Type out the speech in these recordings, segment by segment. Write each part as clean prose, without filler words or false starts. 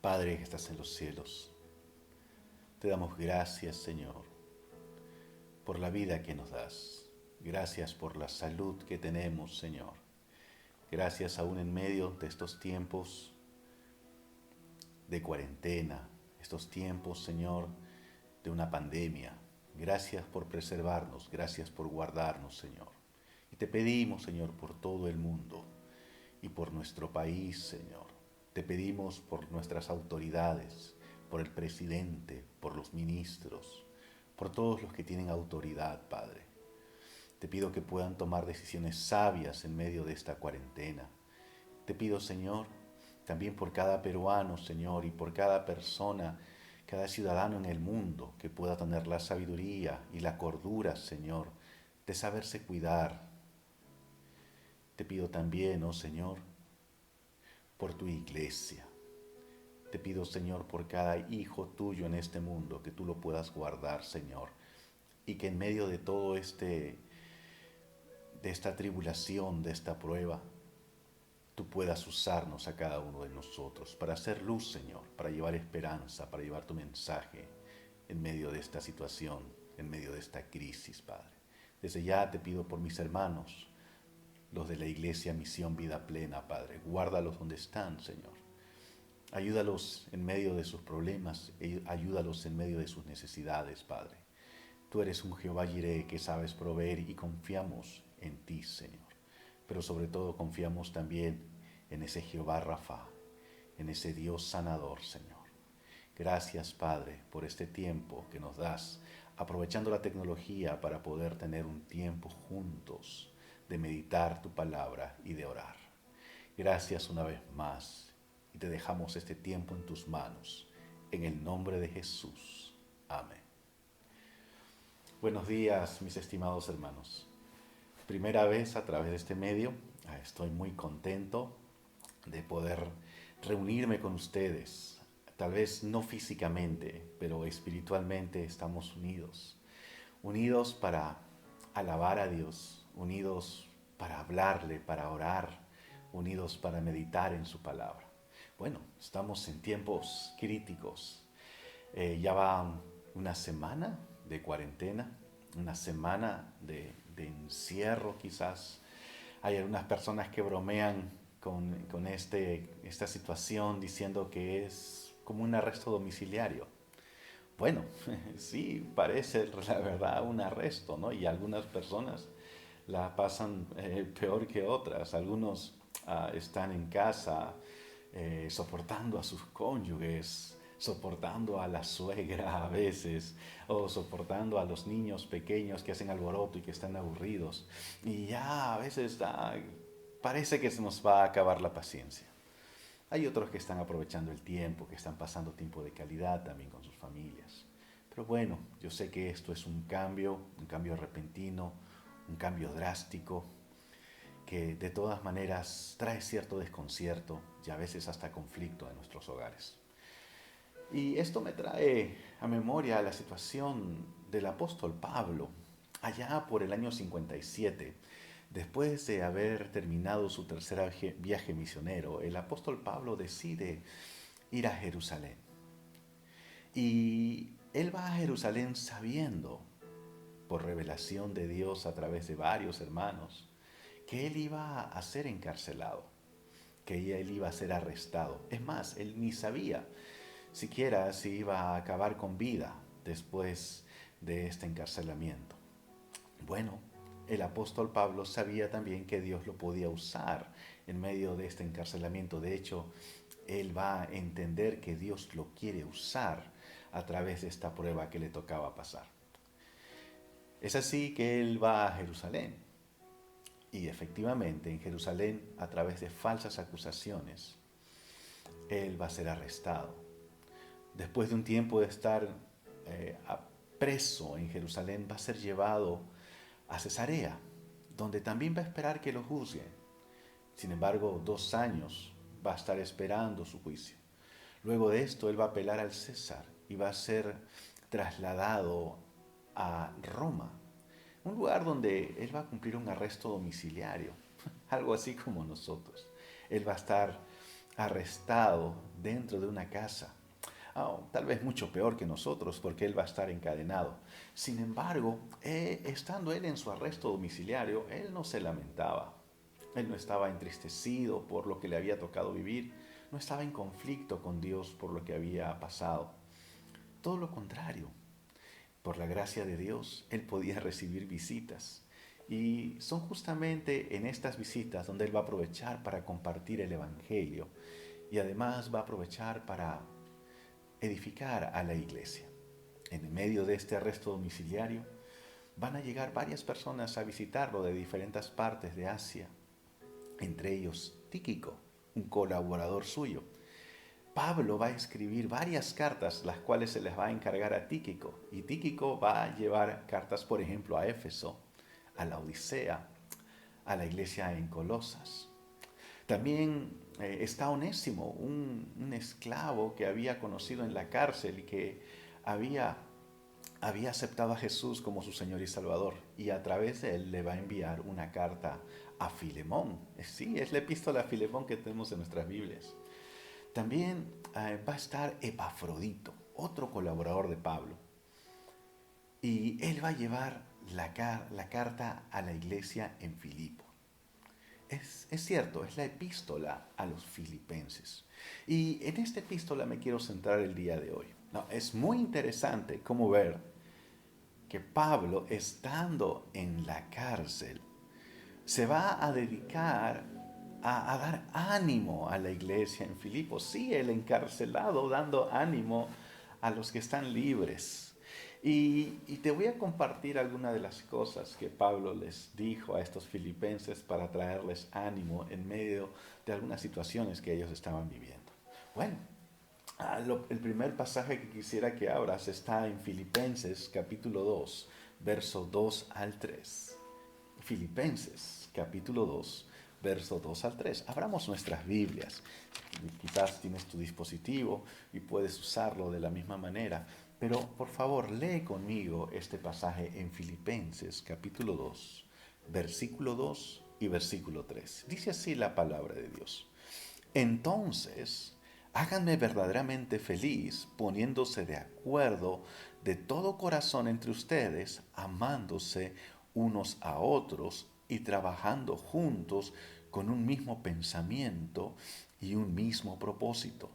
Padre que estás en los cielos, te damos gracias, Señor, por la vida que nos das. Gracias por la salud que tenemos, Señor. Gracias aún en medio de estos tiempos de cuarentena, estos tiempos, Señor, de una pandemia. Gracias por preservarnos, gracias por guardarnos, Señor. Y te pedimos, Señor, por todo el mundo y por nuestro país, Señor. Te pedimos por nuestras autoridades, por el presidente, por los ministros, por todos los que tienen autoridad, Padre. Te pido que puedan tomar decisiones sabias en medio de esta cuarentena. Te pido, Señor, también por cada peruano, Señor, y por cada persona, cada ciudadano en el mundo que pueda tener la sabiduría y la cordura, Señor, de saberse cuidar. Te pido también, oh Señor, por tu iglesia. Te pido, Señor, por cada hijo tuyo en este mundo, que tú lo puedas guardar, Señor, y que en medio de todo de esta tribulación, de esta prueba, tú puedas usarnos a cada uno de nosotros para hacer luz, Señor, para llevar esperanza, para llevar tu mensaje en medio de esta situación, en medio de esta crisis, Padre. Desde ya te pido por mis hermanos, los de la Iglesia Misión Vida Plena, Padre. Guárdalos donde están, Señor. Ayúdalos en medio de sus problemas, ayúdalos en medio de sus necesidades, Padre. Tú eres un Jehová Jireh que sabes proveer y confiamos en ti, Señor. Pero sobre todo confiamos también en ese Jehová Rafa, en ese Dios sanador, Señor. Gracias, Padre, por este tiempo que nos das, aprovechando la tecnología para poder tener un tiempo juntos de meditar tu palabra y de orar. Gracias una vez más y te dejamos este tiempo en tus manos. En el nombre de Jesús. Amén. Buenos días, mis estimados hermanos. Primera vez a través de este medio, estoy muy contento de poder reunirme con ustedes. Tal vez no físicamente, pero espiritualmente estamos unidos. Unidos para alabar a Dios, unidos para hablarle, para orar, unidos para meditar en su palabra. Bueno, estamos en tiempos críticos. Ya va una semana de cuarentena, una semana de encierro quizás. Hay algunas personas que bromean con esta situación diciendo que es como un arresto domiciliario. Bueno, sí, parece la verdad un arresto, ¿no? Y algunas personas la pasan peor que otras. Algunos están en casa soportando a sus cónyuges, soportando a la suegra a veces, o soportando a los niños pequeños que hacen alboroto y que están aburridos. Y ya a veces parece que se nos va a acabar la paciencia. Hay otros que están aprovechando el tiempo, que están pasando tiempo de calidad también con sus familias. Pero bueno, yo sé que esto es un cambio repentino, un cambio drástico, que de todas maneras trae cierto desconcierto y a veces hasta conflicto en nuestros hogares. Y esto me trae a memoria la situación del apóstol Pablo, allá por el año 57. Después de haber terminado su tercer viaje misionero, el apóstol Pablo decide ir a Jerusalén. Y él va a Jerusalén sabiendo, por revelación de Dios a través de varios hermanos, que él iba a ser encarcelado, que él iba a ser arrestado. Es más, él ni sabía siquiera si iba a acabar con vida después de este encarcelamiento. Bueno, el apóstol Pablo sabía también que Dios lo podía usar en medio de este encarcelamiento. De hecho, él va a entender que Dios lo quiere usar a través de esta prueba que le tocaba pasar. Es así que él va a Jerusalén. Y efectivamente, en Jerusalén, a través de falsas acusaciones, él va a ser arrestado. Después de un tiempo de estar preso en Jerusalén, va a ser llevado a Cesarea, donde también va a esperar que lo juzguen. Sin embargo, 2 años va a estar esperando su juicio. Luego de esto, él va a apelar al César y va a ser trasladado a Roma, un lugar donde él va a cumplir un arresto domiciliario, algo así como nosotros. Él va a estar arrestado dentro de una casa. Tal vez mucho peor que nosotros, porque él va a estar encadenado. Sin embargo, estando él en su arresto domiciliario, él no se lamentaba. Él no estaba entristecido por lo que le había tocado vivir. No estaba en conflicto con Dios por lo que había pasado. Todo lo contrario. Por la gracia de Dios, él podía recibir visitas. Y son justamente en estas visitas donde él va a aprovechar para compartir el Evangelio. Y además va a aprovechar para edificar a la iglesia. En medio de este arresto domiciliario, van a llegar varias personas a visitarlo de diferentes partes de Asia, entre ellos Tíquico, un colaborador suyo. Pablo va a escribir varias cartas, las cuales se les va a encargar a Tíquico, y Tíquico va a llevar cartas, por ejemplo, a Éfeso, a la Odisea, a la iglesia en Colosas. También está Onésimo, un esclavo que había conocido en la cárcel y que había aceptado a Jesús como su Señor y Salvador. Y a través de él le va a enviar una carta a Filemón. Sí, es la epístola a Filemón que tenemos en nuestras Biblias. También va a estar Epafrodito, otro colaborador de Pablo. Y él va a llevar la carta a la iglesia en Filipo. Es cierto, es la epístola a los filipenses. Y en esta epístola me quiero centrar el día de hoy. No, es muy interesante cómo ver que Pablo, estando en la cárcel, se va a dedicar a dar ánimo a la iglesia en Filipos. Sí, el encarcelado dando ánimo a los que están libres. Y te voy a compartir algunas de las cosas que Pablo les dijo a estos filipenses para traerles ánimo en medio de algunas situaciones que ellos estaban viviendo. Bueno, el primer pasaje que quisiera que abras está en Filipenses capítulo 2, verso 2 al 3. Filipenses capítulo 2, verso 2 al 3. Abramos nuestras Biblias. Quizás tienes tu dispositivo y puedes usarlo de la misma manera, pero por favor lee conmigo este pasaje en Filipenses capítulo 2, versículo 2 y versículo 3. Dice así la palabra de Dios. Entonces, háganme verdaderamente feliz poniéndose de acuerdo de todo corazón entre ustedes, amándose unos a otros y trabajando juntos con un mismo pensamiento y un mismo propósito.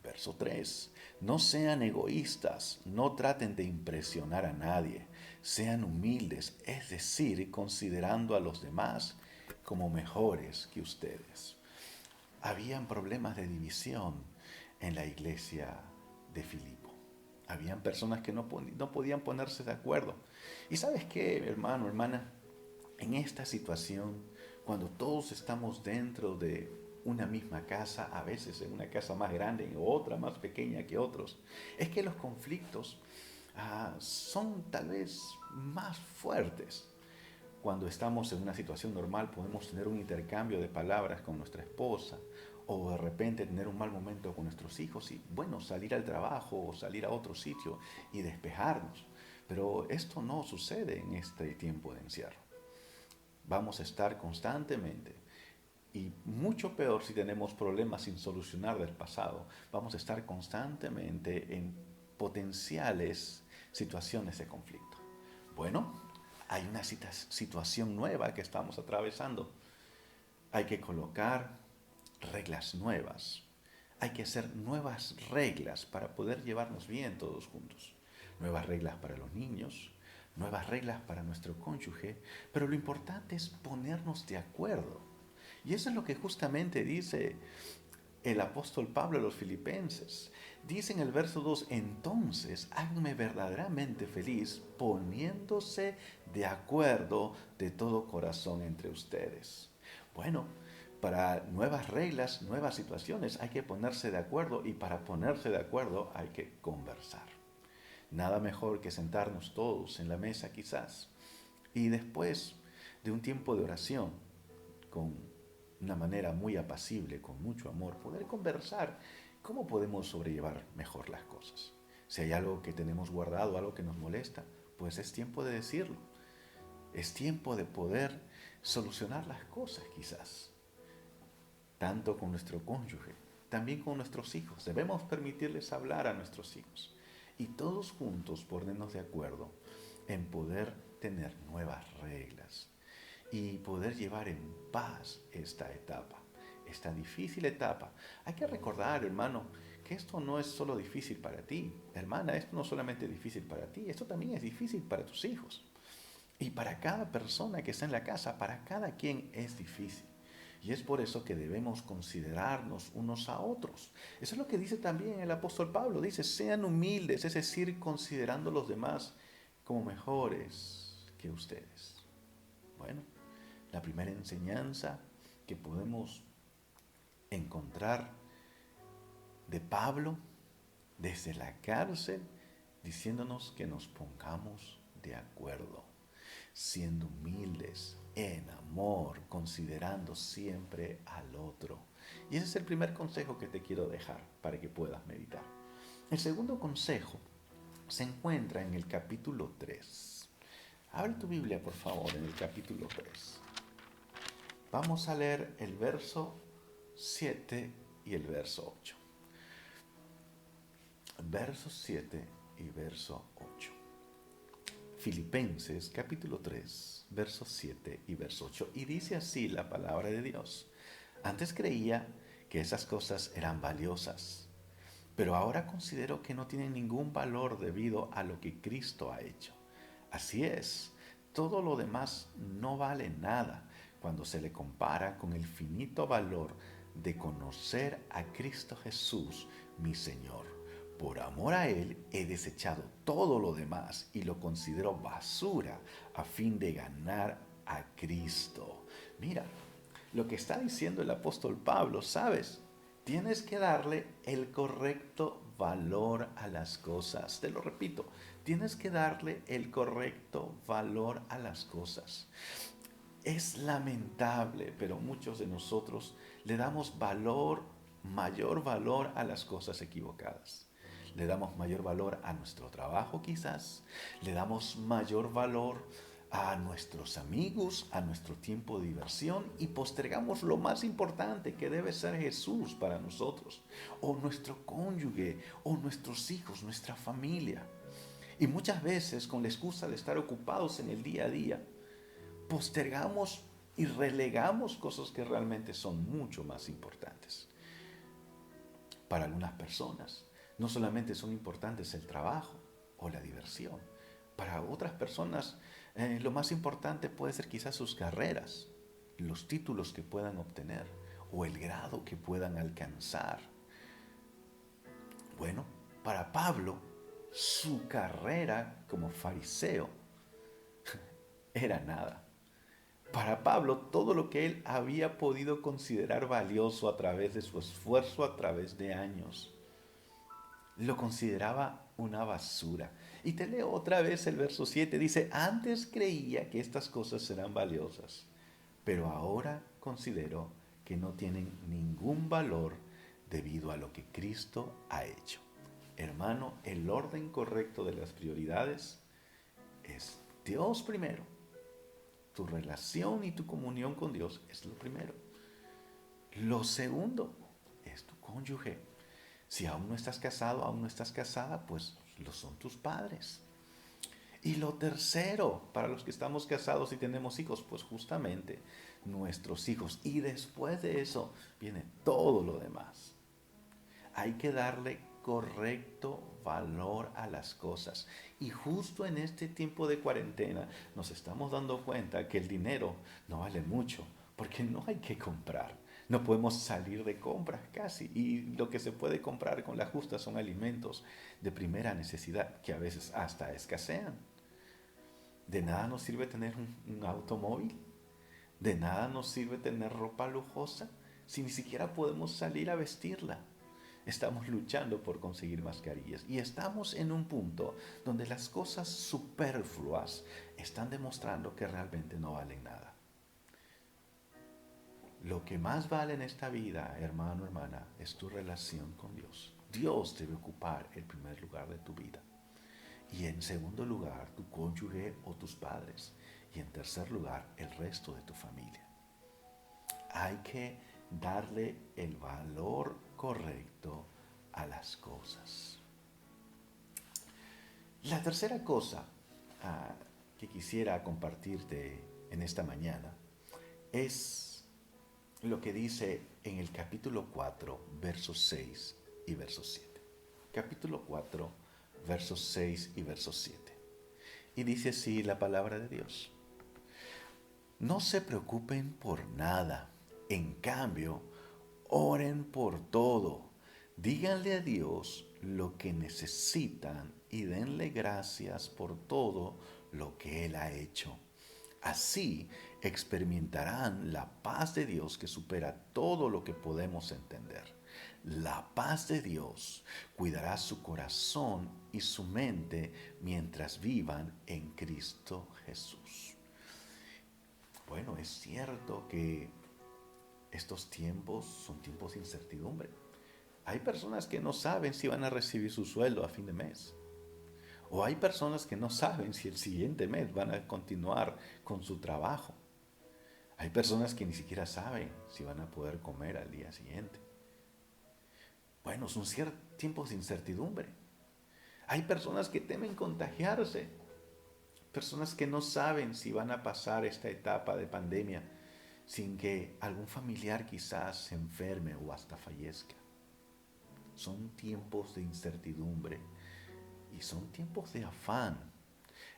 Verso 3. No sean egoístas, no traten de impresionar a nadie, sean humildes, es decir, considerando a los demás como mejores que ustedes. Habían problemas de división en la iglesia de Filipo. Habían personas que no podían ponerse de acuerdo. Y sabes qué, hermano, hermana, en esta situación, cuando todos estamos dentro de una misma casa, a veces en una casa más grande o otra más pequeña que otros, es que los conflictos son tal vez más fuertes. Cuando estamos en una situación normal podemos tener un intercambio de palabras con nuestra esposa o de repente tener un mal momento con nuestros hijos y bueno, salir al trabajo o salir a otro sitio y despejarnos. Pero esto no sucede en este tiempo de encierro. Vamos a estar constantemente y mucho peor si tenemos problemas sin solucionar del pasado. Vamos a estar constantemente en potenciales situaciones de conflicto. Bueno, hay una situación nueva que estamos atravesando. Hay que colocar reglas nuevas. Hay que hacer nuevas reglas para poder llevarnos bien todos juntos. Nuevas reglas para los niños, nuevas reglas para nuestro cónyuge, pero lo importante es ponernos de acuerdo. Y eso es lo que justamente dice el apóstol Pablo a los filipenses. Dice en el verso 2, entonces háganme verdaderamente feliz poniéndose de acuerdo de todo corazón entre ustedes. Bueno, para nuevas reglas, nuevas situaciones hay que ponerse de acuerdo y para ponerse de acuerdo hay que conversar. Nada mejor que sentarnos todos en la mesa quizás y después de un tiempo de oración con una manera muy apacible, con mucho amor, poder conversar cómo podemos sobrellevar mejor las cosas. Si hay algo que tenemos guardado, algo que nos molesta, pues es tiempo de decirlo. Es tiempo de poder solucionar las cosas quizás, tanto con nuestro cónyuge, también con nuestros hijos. Debemos permitirles hablar a nuestros hijos. Y todos juntos ponernos de acuerdo en poder tener nuevas reglas y poder llevar en paz esta etapa, esta difícil etapa. Hay que recordar, hermano, que esto no es solo difícil para ti, hermana, esto no es solamente difícil para ti, esto también es difícil para tus hijos. Y para cada persona que está en la casa, para cada quien es difícil. Y es por eso que debemos considerarnos unos a otros. Eso es lo que dice también el apóstol Pablo. Dice, sean humildes, es decir, considerando a los demás como mejores que ustedes. Bueno, la primera enseñanza que podemos encontrar de Pablo desde la cárcel, diciéndonos que nos pongamos de acuerdo, siendo humildes, en amor, considerando siempre al otro. Y ese es el primer consejo que te quiero dejar para que puedas meditar. El segundo consejo se encuentra en el capítulo 3. Abre tu Biblia, por favor, en el capítulo 3. Vamos a leer el verso 7 y el verso 8. Verso 7 y verso 8. Filipenses capítulo 3, verso 7 y verso 8. Y dice así la palabra de Dios. Antes creía que esas cosas eran valiosas, pero ahora considero que no tienen ningún valor debido a lo que Cristo ha hecho. Así es, todo lo demás no vale nada cuando se le compara con el finito valor de conocer a Cristo Jesús, mi Señor. Por amor a Él he desechado todo lo demás y lo considero basura a fin de ganar a Cristo. Mira, lo que está diciendo el apóstol Pablo, ¿sabes? Tienes que darle el correcto valor a las cosas. Te lo repito, tienes que darle el correcto valor a las cosas. Es lamentable, pero muchos de nosotros le damos valor, mayor valor a las cosas equivocadas. Le damos mayor valor a nuestro trabajo quizás, le damos mayor valor a nuestros amigos, a nuestro tiempo de diversión y postergamos lo más importante que debe ser Jesús para nosotros, o nuestro cónyuge, o nuestros hijos, nuestra familia. Y muchas veces con la excusa de estar ocupados en el día a día, postergamos y relegamos cosas que realmente son mucho más importantes. Para algunas personas, no solamente son importantes el trabajo o la diversión. Para otras personas, lo más importante puede ser quizás sus carreras, los títulos que puedan obtener o el grado que puedan alcanzar. Bueno, para Pablo, su carrera como fariseo era nada. Para Pablo, todo lo que él había podido considerar valioso a través de su esfuerzo, a través de años, lo consideraba una basura. Y te leo otra vez el verso 7. Dice, antes creía que estas cosas eran valiosas, pero ahora considero que no tienen ningún valor debido a lo que Cristo ha hecho. Hermano, el orden correcto de las prioridades es Dios primero. Tu relación y tu comunión con Dios es lo primero. Lo segundo es tu cónyuge. Si aún no estás casado, aún no estás casada, pues lo son tus padres. Y lo tercero, para los que estamos casados y tenemos hijos, pues justamente nuestros hijos. Y después de eso viene todo lo demás. Hay que darle correcto valor a las cosas. Y justo en este tiempo de cuarentena nos estamos dando cuenta que el dinero no vale mucho, porque no hay que comprar. No podemos salir de compras casi. Y lo que se puede comprar con la justa son alimentos de primera necesidad que a veces hasta escasean. De nada nos sirve tener un automóvil. De nada nos sirve tener ropa lujosa si ni siquiera podemos salir a vestirla. Estamos luchando por conseguir mascarillas y estamos en un punto donde las cosas superfluas están demostrando que realmente no valen nada. Lo que más vale en esta vida, hermano, hermana, es tu relación con Dios. Dios debe ocupar el primer lugar de tu vida. Y en segundo lugar, tu cónyuge o tus padres. Y en tercer lugar, el resto de tu familia. Hay que darle el valor correcto a las cosas. La tercera cosa que quisiera compartirte en esta mañana es lo que dice en el capítulo 4, versos 6 y versos 7. Capítulo 4, versos 6 y versos 7. Y dice así la palabra de Dios. No se preocupen por nada. En cambio, oren por todo. Díganle a Dios lo que necesitan y denle gracias por todo lo que Él ha hecho. Así experimentarán la paz de Dios que supera todo lo que podemos entender. La paz de Dios cuidará su corazón y su mente mientras vivan en Cristo Jesús. Bueno, es cierto que estos tiempos son tiempos de incertidumbre. Hay personas que no saben si van a recibir su sueldo a fin de mes. O hay personas que no saben si el siguiente mes van a continuar con su trabajo. Hay personas que ni siquiera saben si van a poder comer al día siguiente. Bueno, son tiempos de incertidumbre. Hay personas que temen contagiarse. Personas que no saben si van a pasar esta etapa de pandemia sin que algún familiar quizás se enferme o hasta fallezca. Son tiempos de incertidumbre y son tiempos de afán.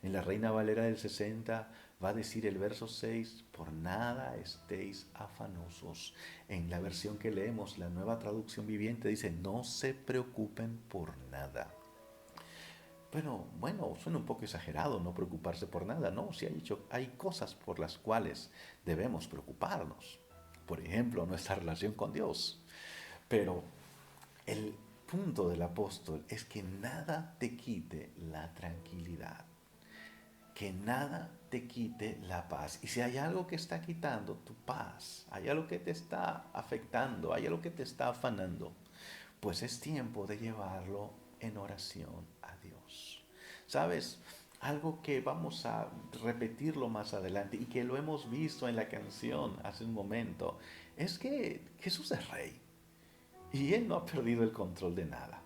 En la Reina Valera del 60 va a decir el verso 6, por nada estéis afanosos. En la versión que leemos, la Nueva Traducción Viviente dice, no se preocupen por nada. Pero bueno, suena un poco exagerado no preocuparse por nada, ¿no? Si hay cosas por las cuales debemos preocuparnos. Por ejemplo, nuestra relación con Dios. Pero el punto del apóstol es que nada te quite la tranquilidad. Que nada te quite la paz. Y si hay algo que está quitando tu paz, hay algo que te está afectando, hay algo que te está afanando, pues es tiempo de llevarlo en oración a Dios. ¿Sabes? Algo que vamos a repetirlo más adelante y que lo hemos visto en la canción hace un momento, es que Jesús es rey y Él no ha perdido el control de nada.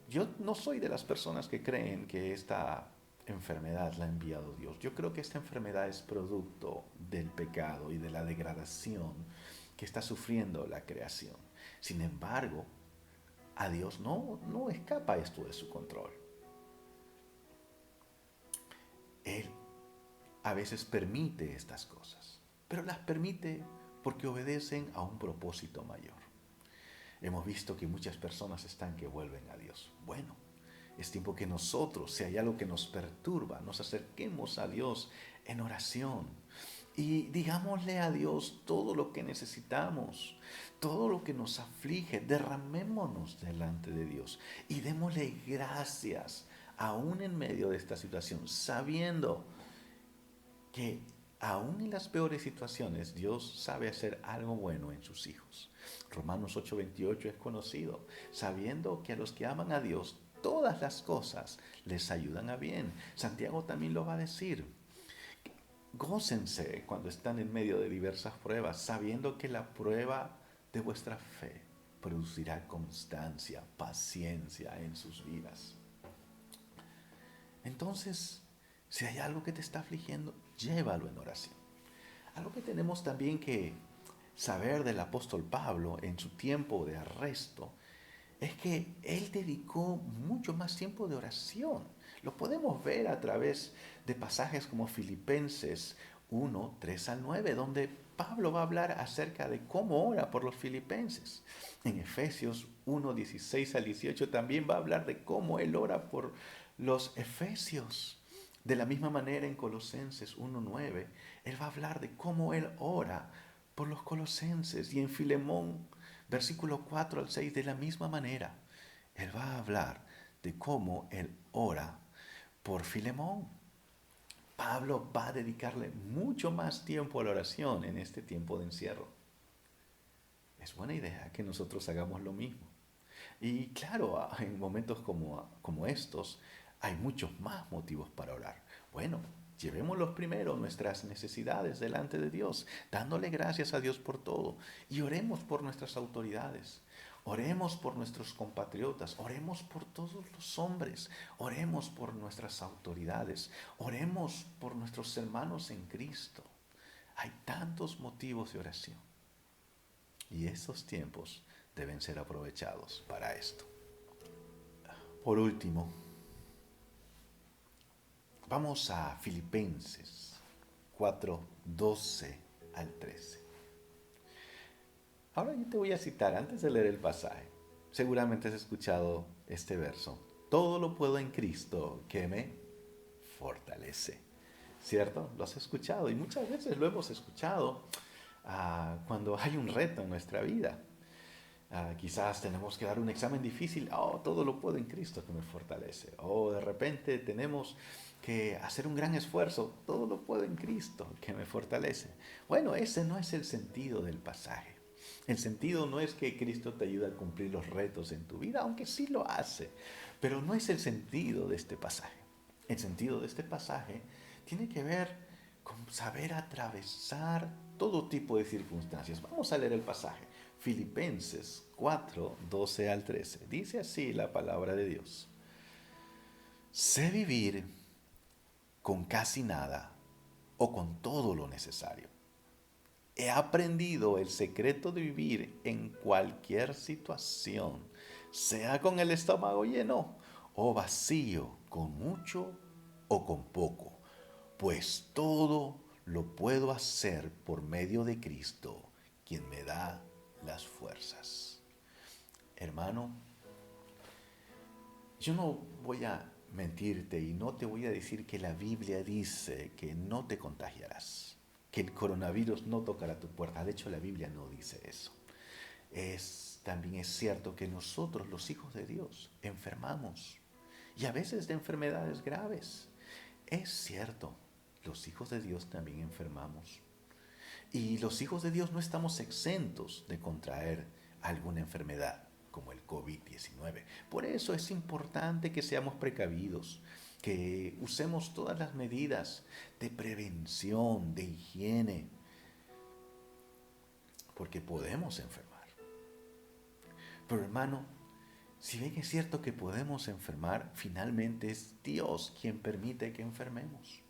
Yo no soy de las personas que creen que esta enfermedad la ha enviado Dios. Yo creo que esta enfermedad es producto del pecado y de la degradación que está sufriendo la creación. Sin embargo, a Dios no escapa esto de su control. Él a veces permite estas cosas, pero las permite porque obedecen a un propósito mayor. Hemos visto que muchas personas están que vuelven a Dios. Bueno, es tiempo que nosotros, si hay algo que nos perturba, nos acerquemos a Dios en oración y digámosle a Dios todo lo que necesitamos, todo lo que nos aflige, derramémonos delante de Dios y démosle gracias aún en medio de esta situación, sabiendo que aún en las peores situaciones Dios sabe hacer algo bueno en sus hijos. Romanos 8:28 es conocido, sabiendo que a los que aman a Dios todas las cosas les ayudan a bien. Santiago también lo va a decir. Gócense cuando están en medio de diversas pruebas, sabiendo que la prueba de vuestra fe producirá constancia, paciencia en sus vidas. Entonces, si hay algo que te está afligiendo, llévalo en oración. Algo que tenemos también que saber del apóstol Pablo en su tiempo de arresto es que él dedicó mucho más tiempo de oración. Lo podemos ver a través de pasajes como Filipenses 1, 3 al 9, donde Pablo va a hablar acerca de cómo ora por los filipenses. En Efesios 1, 16 al 18 también va a hablar de cómo él ora por los efesios. De la misma manera en Colosenses 1:9, él va a hablar de cómo él ora por los colosenses. Y en Filemón, versículo 4 al 6, de la misma manera, él va a hablar de cómo él ora por Filemón. Pablo va a dedicarle mucho más tiempo a la oración en este tiempo de encierro. Es buena idea que nosotros hagamos lo mismo. Y claro, en momentos como estos hay muchos más motivos para orar. Bueno, Llevémoslos primero nuestras necesidades delante de Dios, dándole gracias a Dios por todo. Y oremos por nuestras autoridades. Oremos por nuestros compatriotas, oremos por todos los hombres, oremos por nuestras autoridades, oremos por nuestros hermanos en Cristo. Hay tantos motivos de oración y esos tiempos deben ser aprovechados para esto. Por último, vamos a Filipenses 4:12 al 13. Ahora yo te voy a citar antes de leer el pasaje. Seguramente has escuchado este verso. Todo lo puedo en Cristo que me fortalece. ¿Cierto? Lo has escuchado y muchas veces lo hemos escuchado cuando hay un reto en nuestra vida. Quizás tenemos que dar un examen difícil. Oh, todo lo puedo en Cristo que me fortalece. O de repente tenemos que hacer un gran esfuerzo. Todo lo puedo en Cristo que me fortalece. Bueno, ese no es el sentido del pasaje. El sentido no es que Cristo te ayude a cumplir los retos en tu vida, aunque sí lo hace, pero no es el sentido de este pasaje. El sentido de este pasaje tiene que ver con saber atravesar todo tipo de circunstancias. Vamos a leer el pasaje. Filipenses 4:12 al 13. Dice así la palabra de Dios. Sé vivir con casi nada o con todo lo necesario. He aprendido el secreto de vivir en cualquier situación, sea con el estómago lleno o vacío, con mucho o con poco, pues todo lo puedo hacer por medio de Cristo, quien me da las fuerzas. Hermano, yo no voy a mentirte y no te voy a decir que la Biblia dice que no te contagiarás, que el coronavirus no tocará tu puerta. De hecho, la Biblia no dice eso. También es cierto que nosotros, los hijos de Dios, enfermamos y a veces de enfermedades graves. Es cierto, los hijos de Dios también enfermamos. Y los hijos de Dios no estamos exentos de contraer alguna enfermedad como el COVID-19. Por eso es importante que seamos precavidos, que usemos todas las medidas de prevención, de higiene, porque podemos enfermar. Pero hermano, si bien es cierto que podemos enfermar, finalmente es Dios quien permite que enfermemos.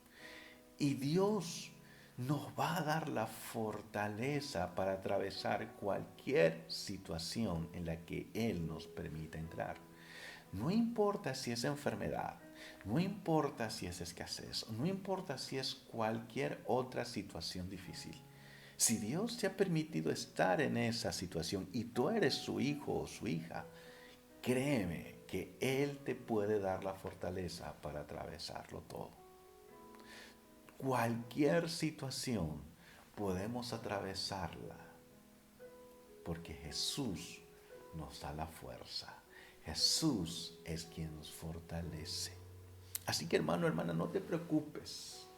Y Dios nos va a dar la fortaleza para atravesar cualquier situación en la que Él nos permita entrar. No importa si es enfermedad, no importa si es escasez, no importa si es cualquier otra situación difícil. Si Dios te ha permitido estar en esa situación y tú eres su hijo o su hija, créeme que Él te puede dar la fortaleza para atravesarlo todo. Cualquier situación podemos atravesarla porque Jesús nos da la fuerza. Jesús es quien nos fortalece. Así que hermano, hermana, no te preocupes.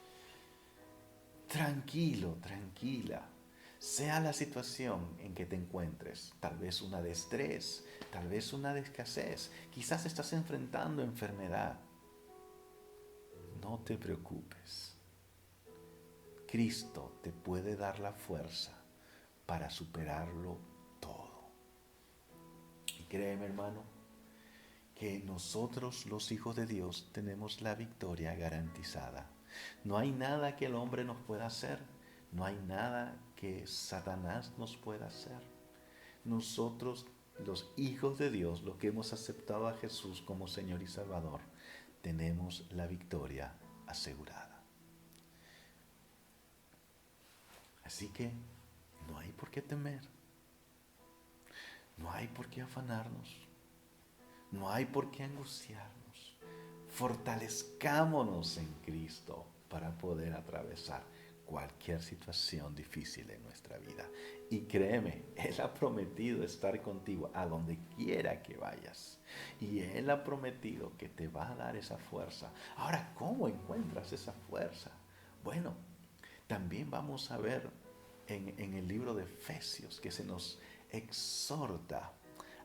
Tranquilo, tranquila. Sea la situación en que te encuentres, tal vez una de estrés, tal vez una de escasez, quizás estás enfrentando enfermedad. No te preocupes. Cristo te puede dar la fuerza para superarlo todo. Y créeme, hermano, que nosotros los hijos de Dios tenemos la victoria garantizada. No hay nada que el hombre nos pueda hacer, no hay nada que Satanás nos pueda hacer. Nosotros, los hijos de Dios, los que hemos aceptado a Jesús como Señor y Salvador, tenemos la victoria asegurada. Así que no hay por qué temer, no hay por qué afanarnos, no hay por qué angustiarnos. Fortalezcámonos en Cristo para poder atravesar cualquier situación difícil en nuestra vida. Y créeme, Él ha prometido estar contigo a donde quiera que vayas. Y Él ha prometido que te va a dar esa fuerza. Ahora, ¿cómo encuentras esa fuerza? Bueno, también vamos a ver en el libro de Efesios que se nos exhorta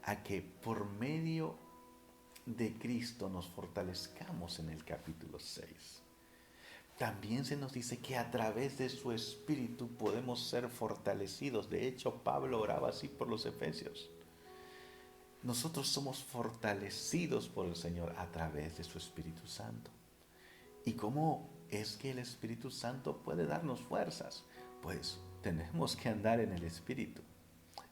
a que por medio de Cristo nos fortalezcamos en el capítulo 6. también se nos dice que a través de su Espíritu podemos ser fortalecidos. De hecho, Pablo oraba así por los efesios. Nosotros somos fortalecidos por el Señor a través de su Espíritu Santo. ¿Y cómo es que el Espíritu Santo puede darnos fuerzas? Pues tenemos que andar en el Espíritu.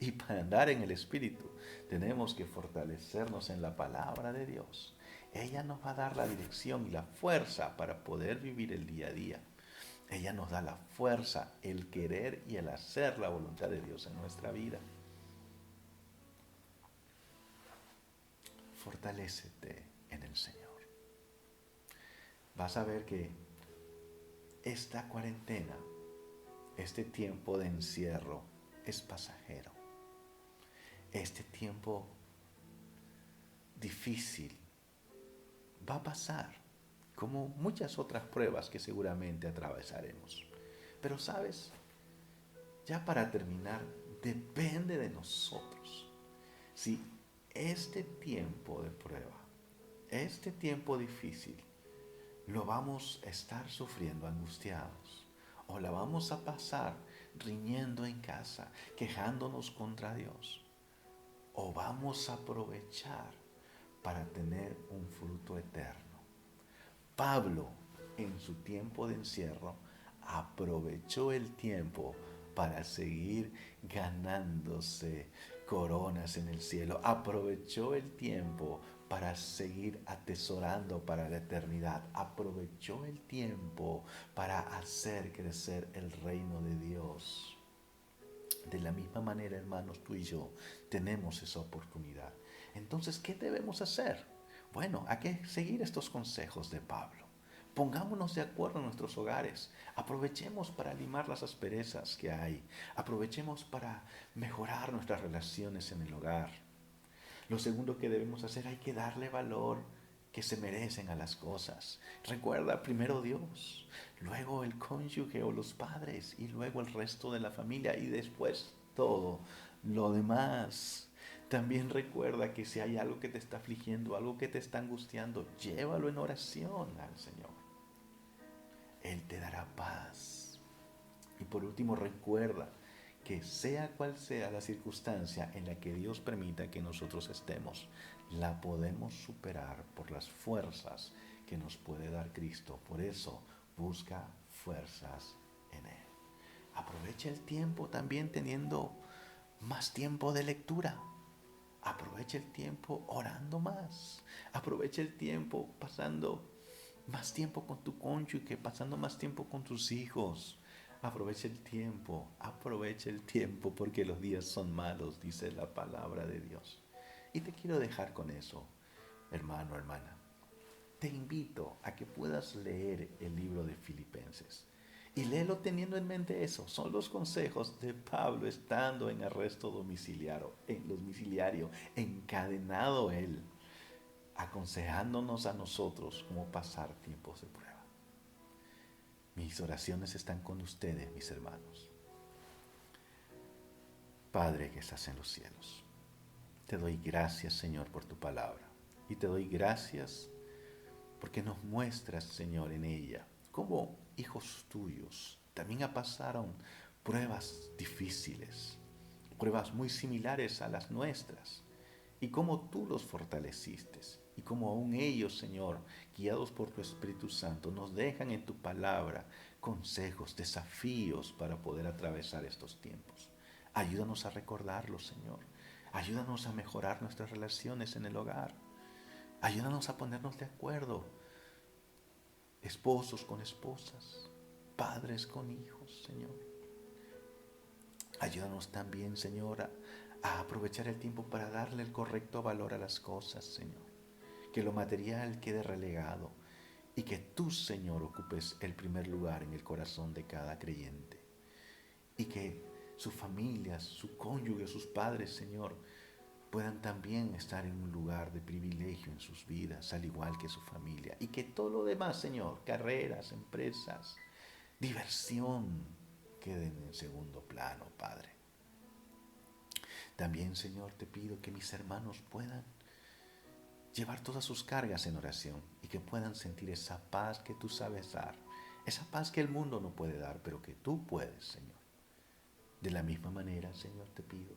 Y para andar en el Espíritu tenemos que fortalecernos en la palabra de Dios. Ella nos va a dar la dirección y la fuerza para poder vivir el día a día. Ella nos da la fuerza, el querer y el hacer la voluntad de Dios en nuestra vida. Fortalécete en el Señor. Vas a ver que esta cuarentena, este tiempo de encierro, es pasajero. Este tiempo difícil va a pasar, como muchas otras pruebas que seguramente atravesaremos. Pero sabes, ya para terminar, depende de nosotros. Si este tiempo de prueba, este tiempo difícil, lo vamos a estar sufriendo angustiados, o la vamos a pasar riñendo en casa, quejándonos contra Dios, o vamos a aprovechar para tener un fruto eterno. Pablo, en su tiempo de encierro, aprovechó el tiempo para seguir ganándose coronas en el cielo. Aprovechó el tiempo para seguir atesorando para la eternidad. Aprovechó el tiempo para hacer crecer el reino de Dios. De la misma manera, hermanos, tú y yo tenemos esa oportunidad. Entonces, ¿qué debemos hacer? Bueno, hay que seguir estos consejos de Pablo. Pongámonos de acuerdo en nuestros hogares. Aprovechemos para limar las asperezas que hay. Aprovechemos para mejorar nuestras relaciones en el hogar. Lo segundo que debemos hacer, hay que darle valor que se merecen a las cosas. Recuerda primero Dios, luego el cónyuge o los padres y luego el resto de la familia y después todo lo demás. También recuerda que si hay algo que te está afligiendo, algo que te está angustiando, llévalo en oración al Señor. Él te dará paz. Y por último, recuerda que sea cual sea la circunstancia en la que Dios permita que nosotros estemos, la podemos superar por las fuerzas que nos puede dar Cristo. Por eso, busca fuerzas en Él. Aprovecha el tiempo también teniendo más tiempo de lectura. Aprovecha el tiempo orando más. Aprovecha el tiempo pasando más tiempo con tu cónyuge, pasando más tiempo con tus hijos. Aprovecha el tiempo porque los días son malos, dice la palabra de Dios. Y te quiero dejar con eso, hermano, hermana. Te invito a que puedas leer el libro de Filipenses. Y léelo teniendo en mente eso. Son los consejos de Pablo estando en arresto domiciliario, encadenado él, aconsejándonos a nosotros cómo pasar tiempos de prueba. Mis oraciones están con ustedes, mis hermanos. Padre que estás en los cielos, te doy gracias, Señor, por tu palabra. Y te doy gracias porque nos muestras, Señor, en ella cómo hijos tuyos también pasaron pruebas difíciles, pruebas muy similares a las nuestras, y cómo tú los fortaleciste, y cómo aún ellos, Señor, guiados por tu Espíritu Santo, nos dejan en tu palabra consejos, desafíos para poder atravesar estos tiempos. Ayúdanos a recordarlos, Señor. Ayúdanos a mejorar nuestras relaciones en el hogar. Ayúdanos a ponernos de acuerdo, esposos con esposas, padres con hijos, Señor. Ayúdanos también, Señor, a aprovechar el tiempo para darle el correcto valor a las cosas, Señor. Que lo material quede relegado y que tú, Señor, ocupes el primer lugar en el corazón de cada creyente. Y que sus familias, su cónyuge, sus padres, Señor, puedan también estar en un lugar de privilegio en sus vidas, al igual que su familia. Y que todo lo demás, Señor, carreras, empresas, diversión, queden en segundo plano, Padre. También, Señor, te pido que mis hermanos puedan llevar todas sus cargas en oración y que puedan sentir esa paz que tú sabes dar Esa paz que el mundo no puede dar, pero que tú puedes, Señor. De la misma manera, Señor, te pido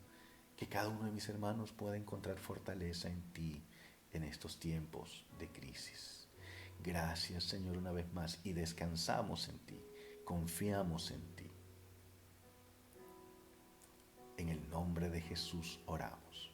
que cada uno de mis hermanos pueda encontrar fortaleza en ti en estos tiempos de crisis. Gracias, Señor, una vez más, y descansamos en ti, confiamos en ti. En el nombre de Jesús oramos.